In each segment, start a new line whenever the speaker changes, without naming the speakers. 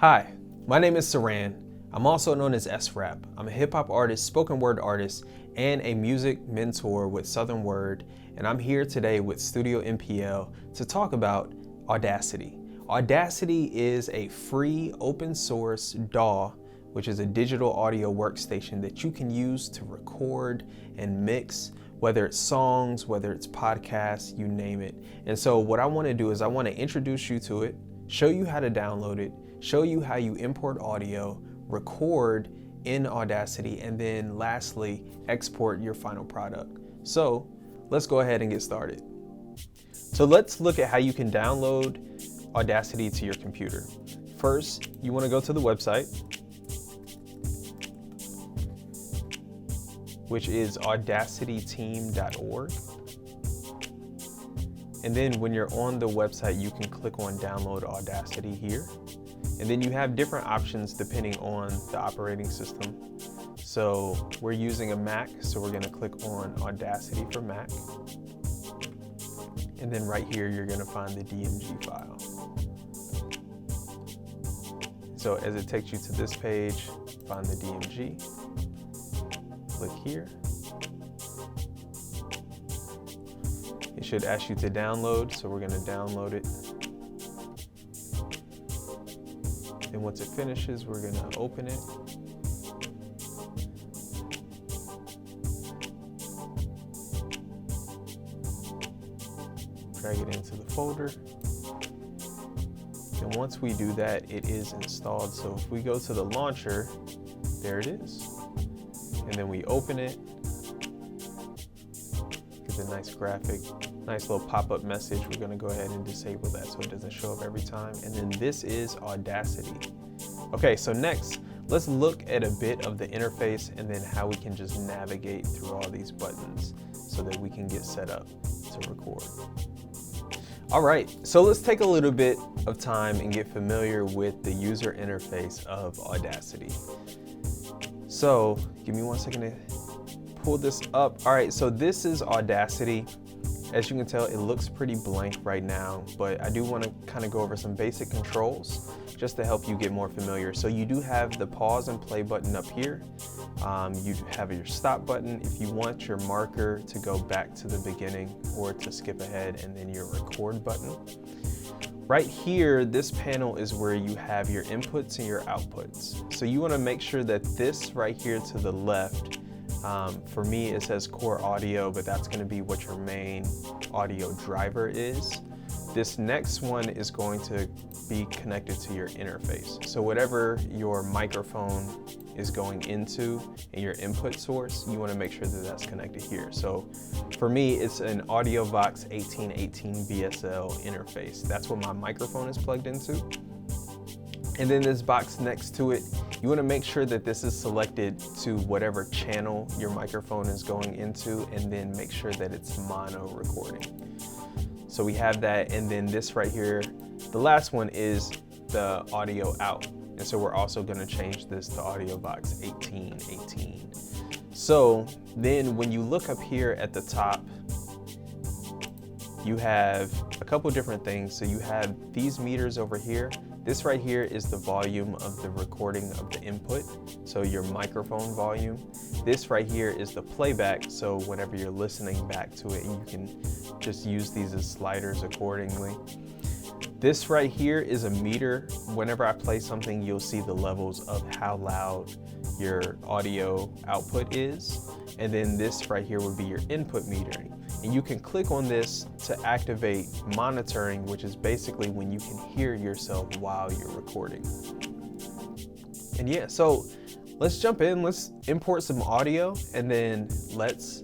Hi, my name is Saran. I'm also known as S-Rap. I'm a hip-hop artist, spoken word artist, and a music mentor with Southern Word, and I'm here today with Studio MPL to talk about Audacity. Audacity is a free open source DAW, which is a digital audio workstation that you can use to record and mix, whether it's songs, whether it's podcasts, you name it. And so what I want to do is I want to introduce you to it, show you how to download it, show you how you import audio, record in Audacity, and then lastly, export your final product. So let's go ahead and get started. So let's look at how you can download Audacity to your computer. First, you want to go to the website, which is audacityteam.org. And then when you're on the website, you can click on download Audacity here. And then you have different options depending on the operating system. So we're using a Mac, so we're gonna click on Audacity for Mac. And then right here, you're gonna find the DMG file. So as it takes you to this page, find the DMG, click here. It should ask you to download, so we're gonna download it. And once it finishes, we're gonna open it. Drag it into the folder. And once we do that, it is installed. So if we go to the launcher, there it is. And then we open it. Get a nice graphic, nice little pop-up message. We're gonna go ahead and disable that so it doesn't show up every time. And then this is Audacity. Okay, so next, let's look at a bit of the interface and then how we can just navigate through all these buttons so that we can get set up to record. All right, so let's take a little bit of time and get familiar with the user interface of Audacity. So give me 1 second to pull this up. All right, so this is Audacity. As you can tell, it looks pretty blank right now, but I do want to kind of go over some basic controls just to help you get more familiar. So you do have the pause and play button up here. You have your stop button if you want your marker to go back to the beginning or to skip ahead, and then your record button. Right here, this panel is where you have your inputs and your outputs. So you want to make sure that this right here to the left, for me it says core audio, but that's going to be what your main audio driver is. This next one is going to be connected to your interface. So whatever your microphone is going into and your input source, you want to make sure that that's connected here. So for me, it's an AudioVox 1818 BSL interface. That's what my microphone is plugged into. And then this box next to it, you want to make sure that this is selected to whatever channel your microphone is going into, and then make sure that it's mono recording. So we have that, and then this right here, the last one is the audio out. And so we're also going to change this to AudioVox 1818. So then when you look up here at the top, you have a couple different things. So you have these meters over here. This right here is the volume of the recording of the input, so your microphone volume. This right here is the playback, so whenever you're listening back to it, you can just use these as sliders accordingly. This right here is a meter. Whenever I play something, you'll see the levels of how loud your audio output is. And then this right here would be your input metering. And you can click on this to activate monitoring, which is basically when you can hear yourself while you're recording. And yeah, so let's jump in, let's import some audio, and then let's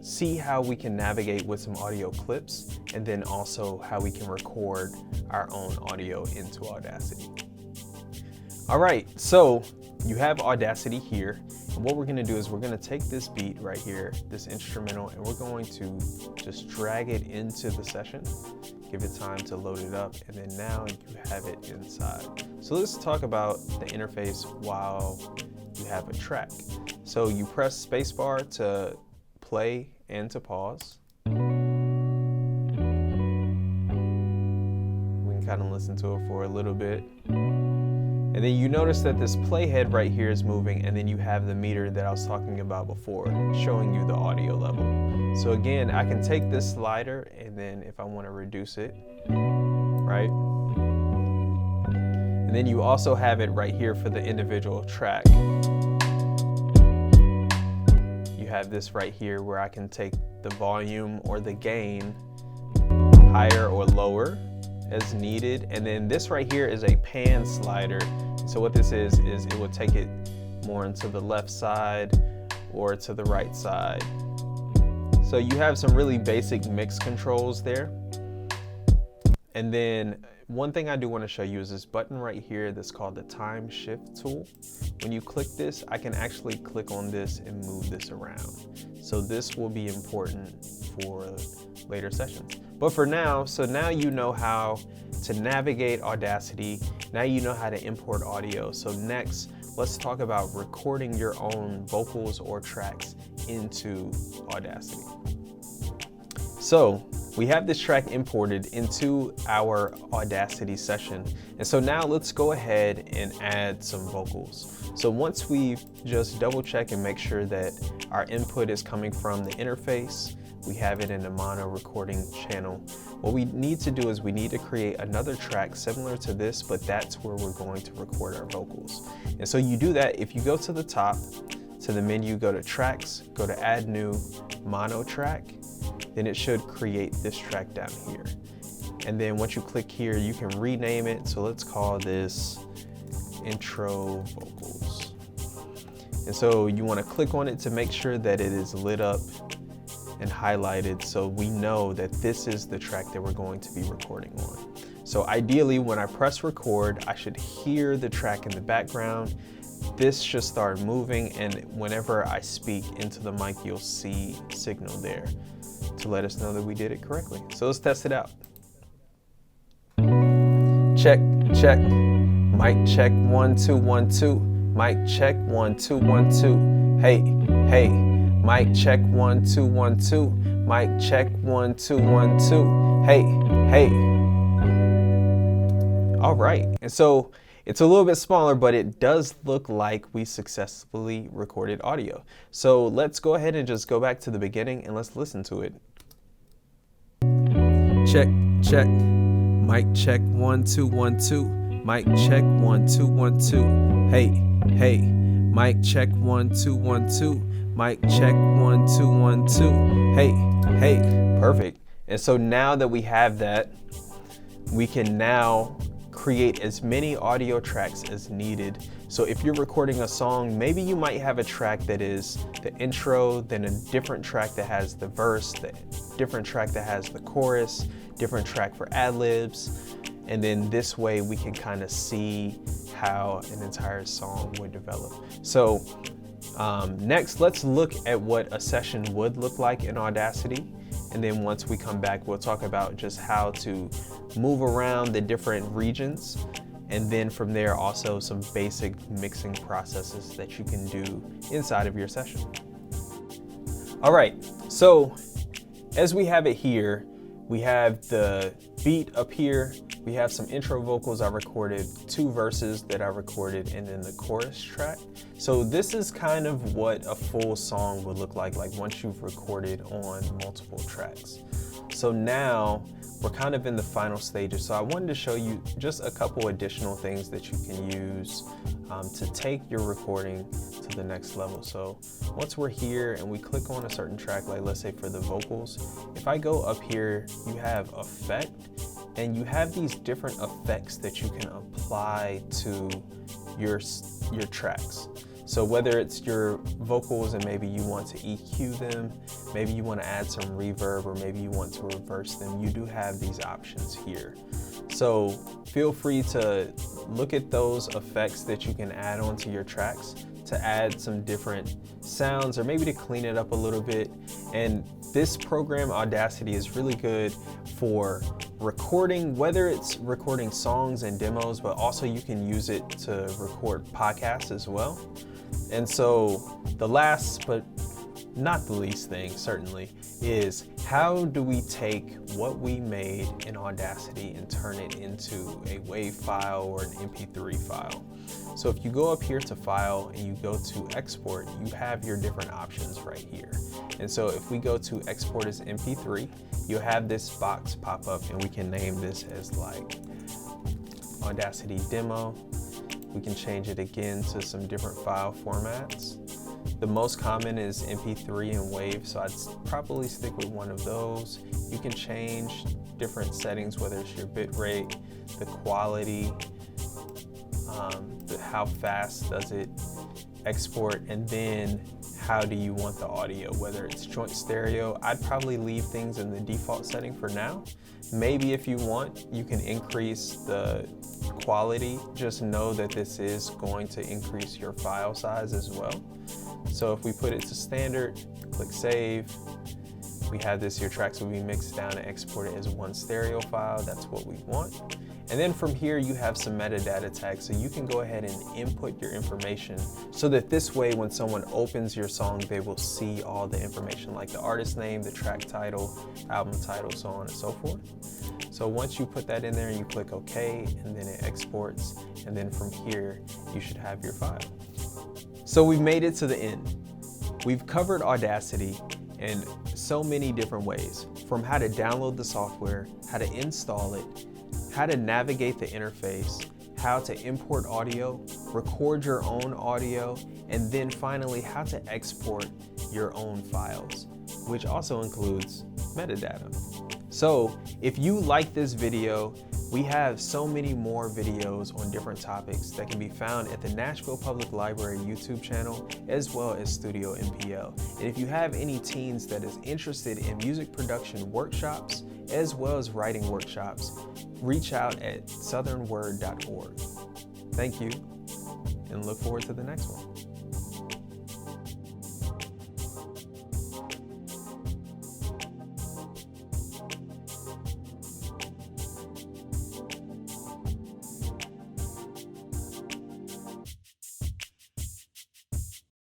see how we can navigate with some audio clips, and then also how we can record our own audio into Audacity. All right, so you have Audacity here. And what we're gonna do is we're gonna take this beat right here, this instrumental, and we're going to just drag it into the session, give it time to load it up, and then now you have it inside. So let's talk about the interface while you have a track. So you press spacebar to play and to pause. We can kind of listen to it for a little bit. And then you notice that this playhead right here is moving, and then you have the meter that I was talking about before, showing you the audio level. So again, I can take this slider, and then if I want to reduce it, right? And then you also have it right here for the individual track. You have this right here where I can take the volume or the gain higher or lower as needed. And then this right here is a pan slider. So what this is it will take it more into the left side or to the right side. So you have some really basic mix controls there. And then one thing I do want to show you is this button right here that's called the time shift tool. When you click this, I can actually click on this and move this around. So this will be important for later sessions. But for now, so now you know how to navigate Audacity. Now you know how to import audio. So next, let's talk about recording your own vocals or tracks into Audacity. So we have this track imported into our Audacity session. And so now let's go ahead and add some vocals. So once we just double check and make sure that our input is coming from the interface, we have it in a mono recording channel. What we need to do is we need to create another track similar to this, but that's where we're going to record our vocals. And so you do that if you go to the top, to the menu, go to tracks, go to add new mono track, then it should create this track down here. And then once you click here, you can rename it. So let's call this intro vocals. And so you want to click on it to make sure that it is lit up and highlighted so we know that this is the track that we're going to be recording on. So ideally, when I press record, I should hear the track in the background. This should start moving, and whenever I speak into the mic, you'll see signal there to let us know that we did it correctly. So let's test it out. Check, check. Mic check, 1 2 1 2. Mic check, 1 2 1 2. Hey, hey. Mic check, 1 2 1 2. Mic check, 1 2 1 2. Hey, hey. All right, and so it's a little bit smaller, but it does look like we successfully recorded audio. So let's go ahead and just go back to the beginning and let's listen to it. Check, check. Mic check, 1 2 1 2. Mic check, 1 2 1 2. Hey, hey. Mic check, 1 2 1 2. Mic check, 1 2 1 2. Hey, hey. Perfect. And so now that we have that, we can now create as many audio tracks as needed. So if you're recording a song, maybe you might have a track that is the intro, then a different track that has the verse, the different track that has the chorus, different track for ad-libs. And then this way we can kind of see how an entire song would develop. So next, let's look at what a session would look like in Audacity. And then once we come back, we'll talk about just how to move around the different regions. And then from there, also some basic mixing processes that you can do inside of your session. All right, so as we have it here, we have the beat up here. We have some intro vocals I recorded, 2 verses that I recorded, and then the chorus track. So this is kind of what a full song would look like once you've recorded on multiple tracks. So now we're kind of in the final stages. So I wanted to show you just a couple additional things that you can use to take your recording to the next level. So once we're here and we click on a certain track, like let's say for the vocals, if I go up here, you have effect, and you have these different effects that you can apply to your tracks. So whether it's your vocals and maybe you want to EQ them, maybe you want to add some reverb, or maybe you want to reverse them, you do have these options here. So feel free to look at those effects that you can add onto your tracks to add some different sounds, or maybe to clean it up a little bit. And this program, Audacity, is really good for recording, whether it's recording songs and demos, but also you can use it to record podcasts as well. And so the last, but not the least thing, certainly, is how do we take what we made in Audacity and turn it into a WAV file or an MP3 file. So if you go up here to File and you go to Export, you have your different options right here. And so if we go to Export as MP3, you'll have this box pop up, and we can name this as like Audacity Demo. We can change it again to some different file formats. The most common is MP3 and WAV, so I'd probably stick with one of those. You can change different settings, whether it's your bit rate, the quality, how fast does it export, and then how do you want the audio, whether it's joint stereo. I'd probably leave things in the default setting for now. Maybe if you want, you can increase the quality. Just know that this is going to increase your file size as well. So if we put it to standard, click save, we have this, your tracks will be mixed down and exported as one stereo file. That's what we want. And then from here, you have some metadata tags, so you can go ahead and input your information so that this way, when someone opens your song, they will see all the information like the artist name, the track title, album title, so on and so forth. So once you put that in there, you click OK, and then it exports. And then from here, you should have your file. So we've made it to the end. We've covered Audacity in so many different ways, from how to download the software, how to install it, how to navigate the interface, how to import audio, record your own audio, and then finally how to export your own files, which also includes metadata. So if you like this video, we have so many more videos on different topics that can be found at the Nashville Public Library YouTube channel, as well as Studio MPL. And if you have any teens that is interested in music production workshops, as well as writing workshops, reach out at southernword.org. Thank you, and look forward to the next one.